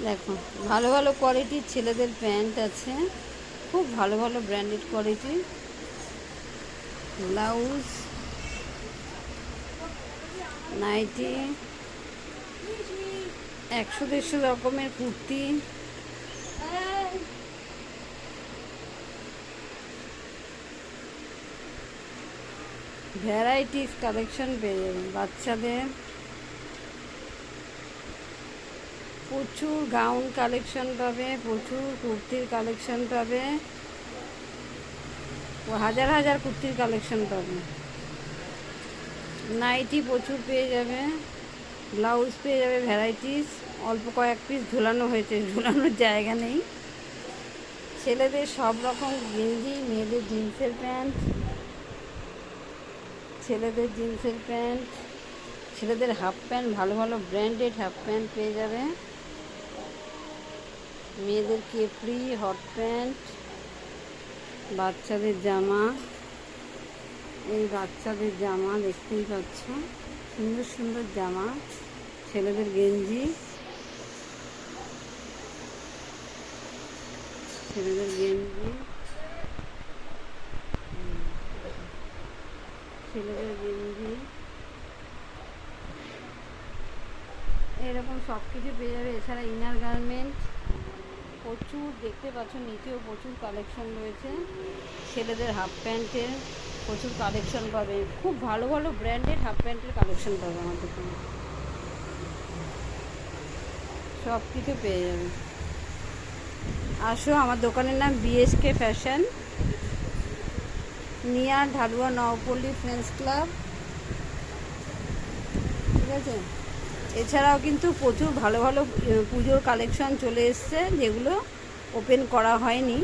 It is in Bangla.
দেখো, ভালো ভালো কোয়ালিটির ছেলেদের প্যান্ট আছে, খুব ভালো ভালো ব্র্যান্ডেড কোয়ালিটির ব্লাউজ, নাইটি, 100-150 রকমের কুর্তি, ভ্যারাইটিস কালেকশন পেয়ে যাবেন। বাচ্চাদের প্রচুর গাউন কালেকশন পাবে, প্রচুর কুর্তির কালেকশন পাবে, হাজার হাজার কুর্তির কালেকশন পাবে। নাইটি প্রচুর পেয়ে যাবে, ব্লাউজ পেয়ে যাবে ভ্যারাইটিস। অল্প কয়েক পিস ঝুলানো হয়েছে, ঝুলানোর জায়গা নেই। ছেলেদের সব রকম গেঞ্জি, মেয়েদের জিন্সের প্যান্ট, ছেলেদের জিন্সের প্যান্ট, ছেলেদের হাফ প্যান্ট, ভালো ভালো ব্র্যান্ডেড হাফ প্যান্ট পেয়ে যাবে। মেয়েদের কেপরি, হট প্যান্ট, বাচ্চাদের জামা, এই বাচ্চাদের জামা দেখতেই পাচ্ছ, সুন্দর সুন্দর জামা। ছেলেদের গেঞ্জি, ছেলেদের গেঞ্জি, ছেলেদের গেঞ্জি, এরকম সব কিছু পেয়ে যাবে। এছাড়া ইনার গার্মেন্ট প্রচুর দেখতে পাচ্ছ, নিচেও প্রচুর কালেকশন রয়েছে। ছেলেদের হাফ প্যান্টের প্রচুর কালেকশন পাবে, খুব ভালো ভালো ব্র্যান্ডেড হাফ প্যান্টের কালেকশন পাবে আমার দোকানে, সব কিছু পেয়ে যাবে। আসো, আমার দোকানের নাম BSK fashion, near Dhalua Naopalli friends club, ঠিক আছে। এছাড়াও কিন্তু প্রচুর ভালো ভালো পুজোর কালেকশন চলে এসছে, যেগুলো ওপেন করা হয়নি।